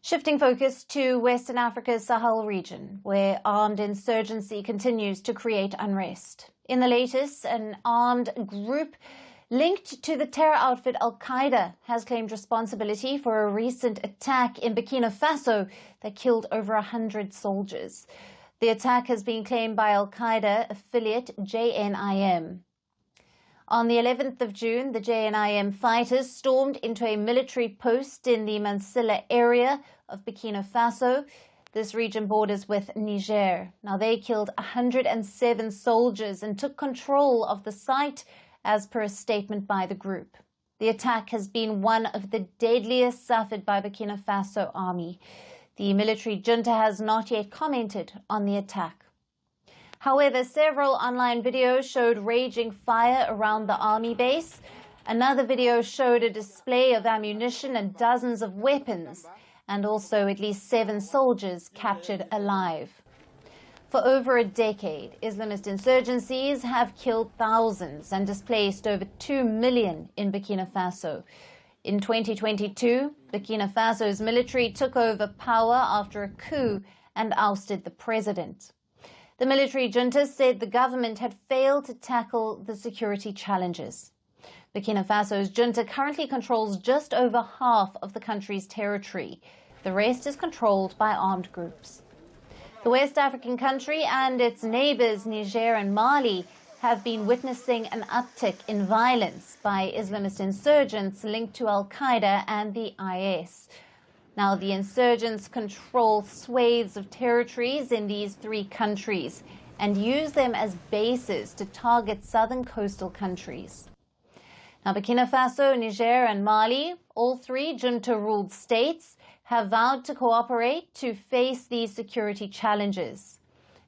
Shifting focus to Western Africa's Sahel region, where armed insurgency continues to create unrest. In the latest, an armed group linked to the terror outfit Al-Qaeda has claimed responsibility for a recent attack in Burkina Faso that killed over 100 soldiers. The attack has been claimed by Al-Qaeda affiliate JNIM. On the 11th of June, the JNIM fighters stormed into a military post in the Mansilla area of Burkina Faso. This region borders with Niger. Now, they killed 107 soldiers and took control of the site, as per a statement by the group. The attack has been one of the deadliest suffered by Burkina Faso army. The military junta has not yet commented on the attack. However, several online videos showed raging fire around the army base. Another video showed a display of ammunition and dozens of weapons, and also at least 7 soldiers captured alive. For over a decade, Islamist insurgencies have killed thousands and displaced over 2 million in Burkina Faso. In 2022, Burkina Faso's military took over power after a coup and ousted the president. The military junta said the government had failed to tackle the security challenges. Burkina Faso's junta currently controls just over half of the country's territory. The rest is controlled by armed groups. The West African country and its neighbors, Niger and Mali, have been witnessing an uptick in violence by Islamist insurgents linked to Al-Qaeda and the IS. Now, the insurgents control swathes of territories in these 3 countries and use them as bases to target southern coastal countries. Now, Burkina Faso, Niger and Mali, all 3 junta-ruled states, have vowed to cooperate to face these security challenges.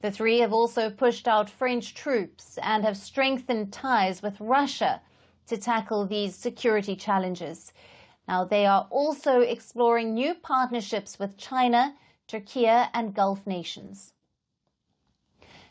The 3 have also pushed out French troops and have strengthened ties with Russia to tackle these security challenges. Now, they are also exploring new partnerships with China, Turkey, and Gulf nations.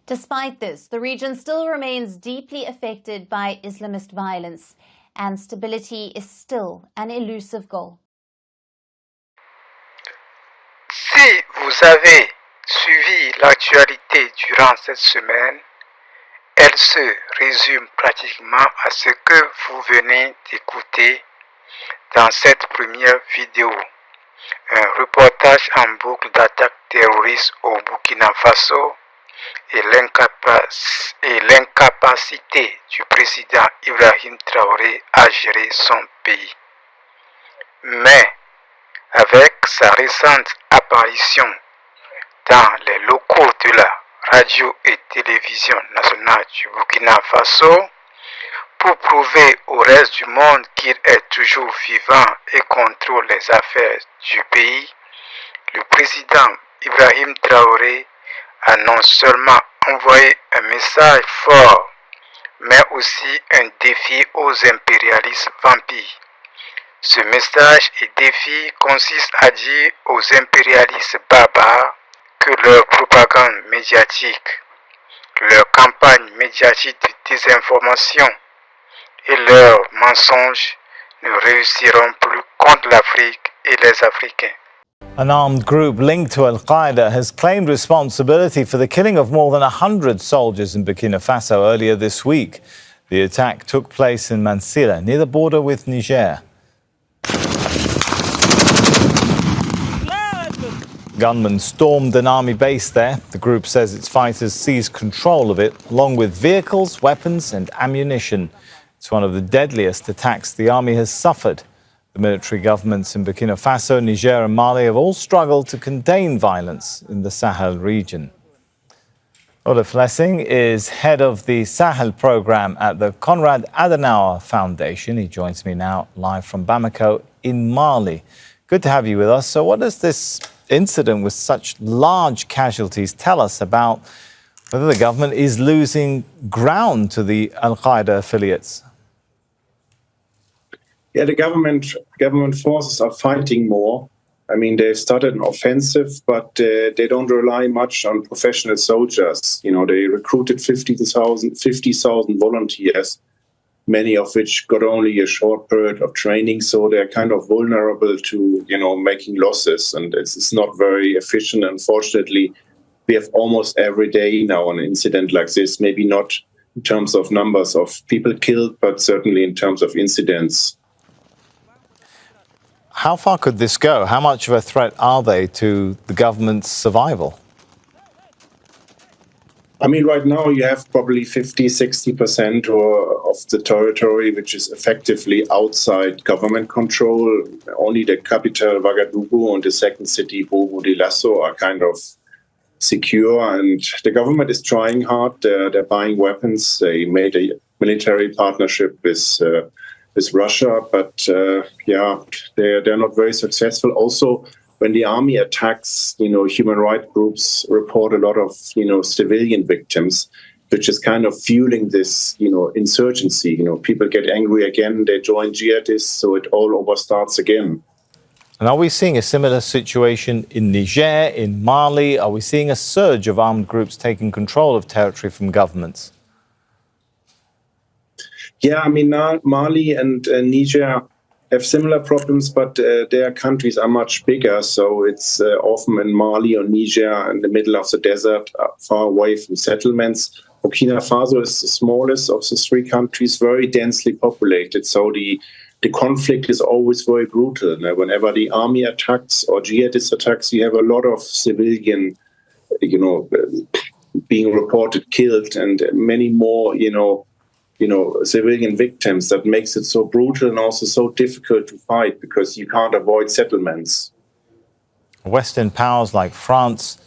Despite this, the region still remains deeply affected by Islamist violence, and stability is still an elusive goal. Si vous avez suivi l'actualité durant cette semaine, elle se résume pratiquement à ce que vous venez d'écouter dans cette première vidéo. Un reportage en boucle d'attaques terroristes au Burkina Faso et l'incapacité du président Ibrahim Traoré à gérer son pays. Mais avec sa récente apparition dans les locaux de la radio et télévision nationale du Burkina Faso, pour prouver au reste du monde qu'il est toujours vivant et contrôle les affaires du pays, le président Ibrahim Traoré a non seulement envoyé un message fort, mais aussi un défi aux impérialistes vampires. Ce message et défi consiste à dire aux impérialistes barbares que leur propagande médiatique, leur campagne médiatique de désinformation et leurs mensonges ne réussiront plus contre l'Afrique et les Africains. An armed group linked to Al-Qaeda has claimed responsibility for the killing of more than 100 soldiers in Burkina Faso earlier this week. The attack took place in Mansilla, near the border with Niger. Gunmen stormed an army base there. The group says its fighters seized control of it, along with vehicles, weapons and ammunition. It's one of the deadliest attacks the army has suffered. The military governments in Burkina Faso, Niger and Mali have all struggled to contain violence in the Sahel region. Olaf Lessing is head of the Sahel program at the Konrad Adenauer Foundation. He joins me now live from Bamako in Mali. Good to have you with us. So what does this incident with such large casualties tell us about whether the government is losing ground to the Al-Qaeda affiliates? Yeah, the government forces are fighting more. I mean, they've started an offensive, but they don't rely much on professional soldiers. You know, they recruited 50,000 volunteers many of which got only a short period of training, so they're kind of vulnerable to, making losses, and it's not very efficient. Unfortunately, we have almost every day now an incident like this, maybe not in terms of numbers of people killed, but certainly in terms of incidents. How far could this go? How much of a threat are they to the government's survival? I mean, right now you have probably 50-60% of the territory which is effectively outside government control. Only the capital, Ouagadougou, and the second city, Bobo Dioulasso, are kind of secure. And the government is trying hard. They're buying weapons. They made a military partnership with Russia, but they're not very successful. Also, when the army attacks, human rights groups report a lot of, civilian victims, which is kind of fueling this, insurgency. People get angry again, they join jihadists, so it all over starts again. And are we seeing a similar situation in Niger, in Mali? Are we seeing a surge of armed groups taking control of territory from governments? Yeah, I mean, Mali and Niger have similar problems, but their countries are much bigger. So it's often in Mali or Niger in the middle of the desert, far away from settlements. Burkina Faso is the smallest of the three countries, very densely populated. So the conflict is always very brutal. Now, whenever the army attacks or jihadist attacks, you have a lot of civilian, being reported killed, and many more, civilian victims. That makes it so brutal and also so difficult to fight because you can't avoid settlements. Western powers like France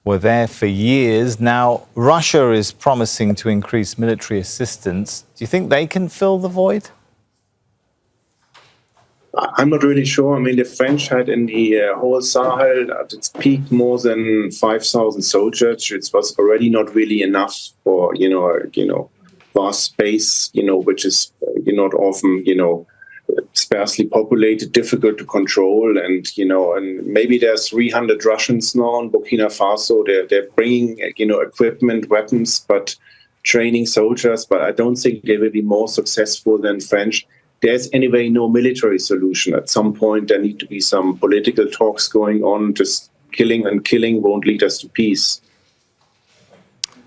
were there for years. Now, Russia is promising to increase military assistance. Do you think they can fill the void? I'm not really sure. I mean, the French had in the whole Sahel at its peak more than 5,000 soldiers. It was already not really enough for, vast space, which is not often, sparsely populated, difficult to control. And, and maybe there's 300 Russians now in Burkina Faso. They're bringing, equipment, weapons, but training soldiers. But I don't think they will be more successful than French. There's anyway no military solution. At some point, there need to be some political talks going on. Just killing won't lead us to peace.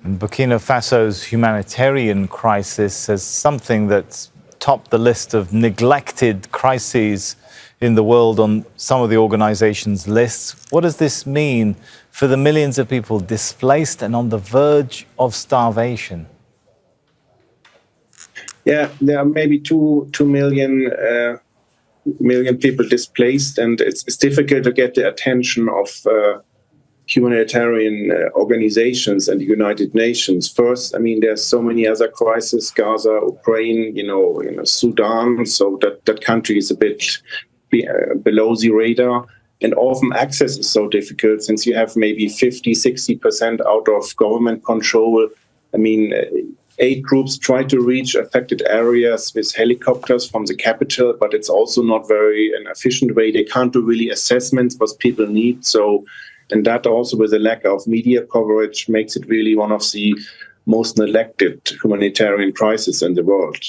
And Burkina Faso's humanitarian crisis is something that's topped the list of neglected crises in the world on some of the organization's lists. What does this mean for the millions of people displaced and on the verge of starvation? Yeah, there are maybe 2 million people displaced, and it's difficult to get the attention of humanitarian organizations and the United Nations. First, I mean, there's so many other crises: Gaza, Ukraine, Sudan. So that country is a bit below the radar, and often access is so difficult since you have maybe 50-60% out of government control. I mean, aid groups try to reach affected areas with helicopters from the capital, but it's also not very an efficient way. They can't do really assessments what people need. So, and that also with the lack of media coverage makes it really one of the most neglected humanitarian crises in the world.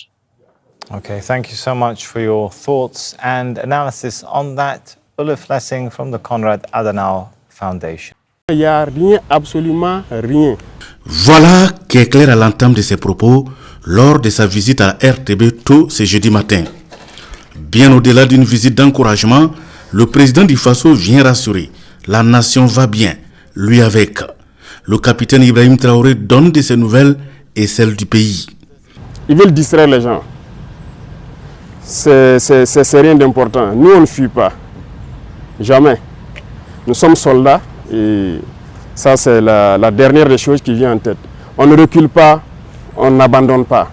Okay, thank you so much for your thoughts and analysis on that. Ulf Lessing from the Konrad Adenauer Foundation. Il n'y a rien, absolument rien. Voilà qui est clair à l'entame de ses propos lors de sa visite à RTB tôt ce jeudi matin. Bien au-delà d'une visite d'encouragement, le président du Faso vient rassurer. La nation va bien, lui avec. Le capitaine Ibrahim Traoré donne de ses nouvelles et celles du pays. Ils veulent distraire les gens. C'est rien d'important. Nous, on ne fuit pas. Jamais. Nous sommes soldats et ça, c'est la dernière des choses qui vient en tête. On ne recule pas, on n'abandonne pas.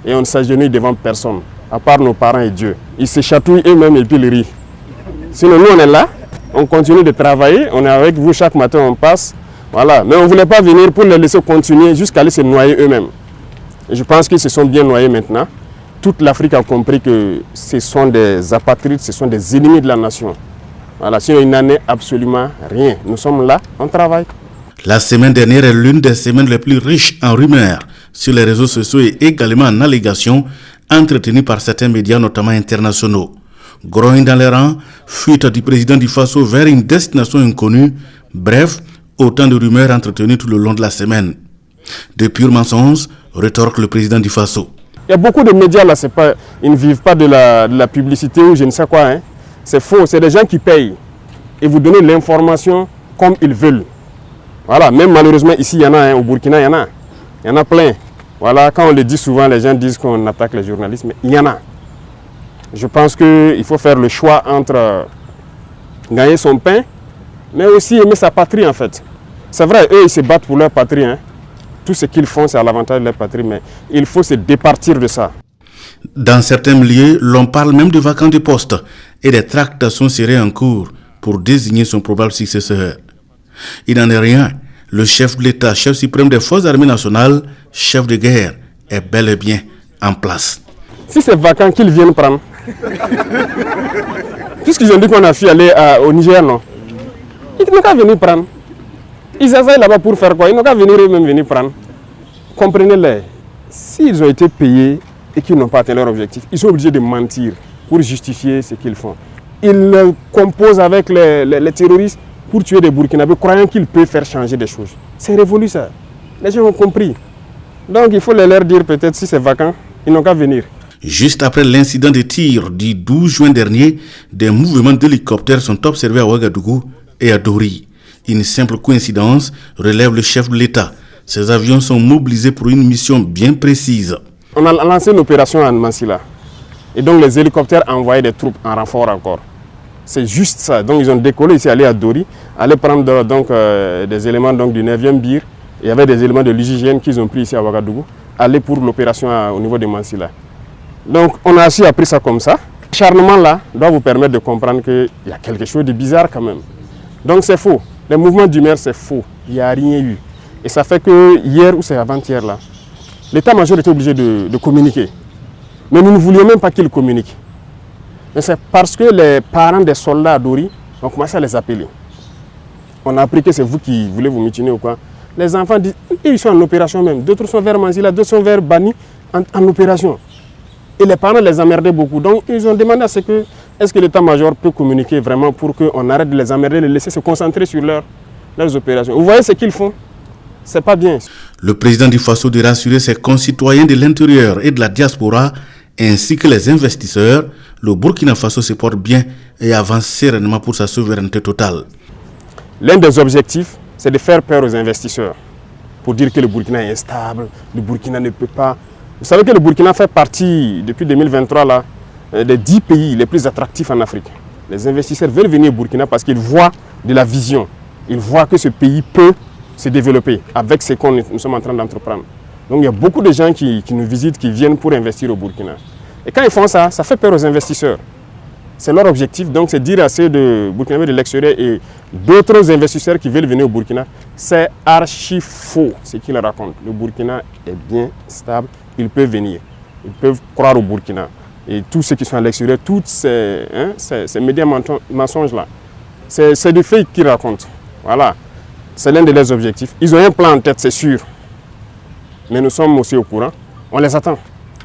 Et on ne s'agenouille devant personne, à part nos parents et Dieu. Ils se chatouillent eux-mêmes et puis ils rient. Sinon, nous, on est là, on continue de travailler, on est avec vous chaque matin, on passe. Voilà. Mais on ne voulait pas venir pour les laisser continuer jusqu'à aller se noyer eux-mêmes. Et je pense qu'ils se sont bien noyés maintenant. Toute l'Afrique a compris que ce sont des apatrides, ce sont des ennemis de la nation. Voilà, sinon il n'en est absolument rien. Nous sommes là, on travaille. La semaine dernière est l'une des semaines les plus riches en rumeurs sur les réseaux sociaux et également en allégations entretenus par certains médias, notamment internationaux. Grogne dans les rangs, fuite du président du Faso vers une destination inconnue, bref, autant de rumeurs entretenues tout le long de la semaine. De purs mensonges, rétorque le président du Faso. Il y a beaucoup de médias là, ils ne vivent pas de la publicité ou je ne sais quoi. Hein. C'est faux, c'est des gens qui payent et vous donnez l'information comme ils veulent. Voilà, même malheureusement ici, il y en a, hein, au Burkina, il y en a plein. Voilà, quand on le dit souvent, les gens disent qu'on attaque les journalistes, mais il y en a. Je pense qu'il faut faire le choix entre gagner son pain, mais aussi aimer sa patrie en fait. C'est vrai, eux, ils se battent pour leur patrie. Hein. Tout ce qu'ils font, c'est à l'avantage de leur patrie, mais il faut se départir de ça. Dans certains milieux, l'on parle même de vacances de poste et des tractations seraient en cours pour désigner son probable successeur. Il n'en est rien. Le chef de l'État, chef suprême des forces armées nationales, chef de guerre, est bel et bien en place. Si c'est vacant, qu'ils viennent prendre. Puisqu'ils ont dit qu'on a fui aller au Niger, non? Ils n'ont qu'à venir prendre. Ils essayent là-bas pour faire quoi? Ils n'ont qu'à venir eux-mêmes venir prendre. Comprenez-les. S'ils ont été payés et qu'ils n'ont pas atteint leur objectif, ils sont obligés de mentir pour justifier ce qu'ils font. Ils composent avec les terroristes pour tuer des Burkinabés, croyant qu'ils peuvent faire changer des choses. C'est révolu ça. Les gens ont compris. Donc il faut leur dire peut-être si c'est vacant, ils n'ont qu'à venir. Juste après l'incident de tir du 12 juin dernier, des mouvements d'hélicoptères sont observés à Ouagadougou et à Dori. Une simple coïncidence, relève le chef de l'État. Ces avions sont mobilisés pour une mission bien précise. On a lancé une opération en Mansilla. Et donc les hélicoptères envoyaient des troupes en renfort encore. C'est juste ça. Donc ils ont décollé ici, aller à Dori, aller prendre donc, des éléments donc, du 9e BIR. Il y avait des éléments de l'hygiène qu'ils ont pris ici à Ouagadougou, aller pour l'opération au niveau de Mansilla. Donc on a aussi appris ça comme ça. L'acharnement là doit vous permettre de comprendre qu'il y a quelque chose de bizarre quand même. Donc c'est faux. Les mouvements d'humeur c'est faux. Il n'y a rien eu. Et ça fait que hier ou c'est avant-hier là, l'état-major était obligé de communiquer. Mais nous ne voulions même pas qu'il communique. Mais c'est parce que les parents des soldats à Dori ont commencé à les appeler. On a appris que c'est vous qui voulez vous mutiner ou quoi. Les enfants disent, ils sont en opération même. D'autres sont vers Manzila, d'autres sont vers Bani en opération. Et les parents les emmerdaient beaucoup. Donc ils ont demandé à ce que, est-ce que l'état-major peut communiquer vraiment pour qu'on arrête de les emmerder, les laisser se concentrer sur leurs opérations. Vous voyez ce qu'ils font? C'est pas bien. Le président du Faso de rassurer ses concitoyens de l'intérieur et de la diaspora, ainsi que les investisseurs, le Burkina Faso se porte bien et avance sereinement pour sa souveraineté totale. L'un des objectifs, c'est de faire peur aux investisseurs, pour dire que le Burkina est instable, le Burkina ne peut pas. Vous savez que le Burkina fait partie, depuis 2023, là, des 10 pays les plus attractifs en Afrique. Les investisseurs veulent venir au Burkina parce qu'ils voient de la vision. Ils voient que ce pays peut se développer avec ce que nous sommes en train d'entreprendre. Donc il y a beaucoup de gens qui nous visitent, qui viennent pour investir au Burkina. Et quand ils font ça, ça fait peur aux investisseurs. C'est leur objectif, donc c'est dire à ceux de Burkinabés de l'extérieur et d'autres investisseurs qui veulent venir au Burkina, c'est archi faux ce qu'ils racontent. Le Burkina est bien stable, ils peuvent venir, ils peuvent croire au Burkina. Et tous ceux qui sont à l'extérieur, tous ces médias mensonges-là, c'est du fake qu'ils racontent. Voilà, c'est l'un de leurs objectifs. Ils ont un plan en tête, c'est sûr. Mais nous sommes aussi au courant, on les attend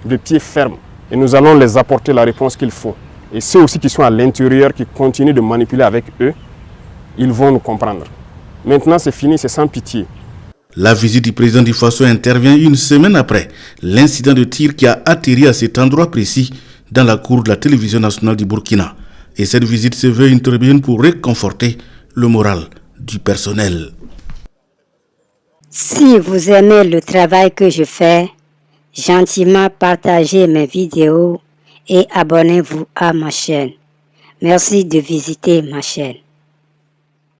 de pied ferme. Et nous allons les apporter la réponse qu'il faut. Et ceux aussi qui sont à l'intérieur, qui continuent de manipuler avec eux, ils vont nous comprendre. Maintenant, c'est fini, c'est sans pitié. La visite du président du Faso intervient une semaine après l'incident de tir qui a atterri à cet endroit précis dans la cour de la télévision nationale du Burkina. Et cette visite se veut une tribune pour réconforter le moral du personnel. Si vous aimez le travail que je fais, gentiment partagez mes vidéos et abonnez-vous à ma chaîne. Merci de visiter ma chaîne.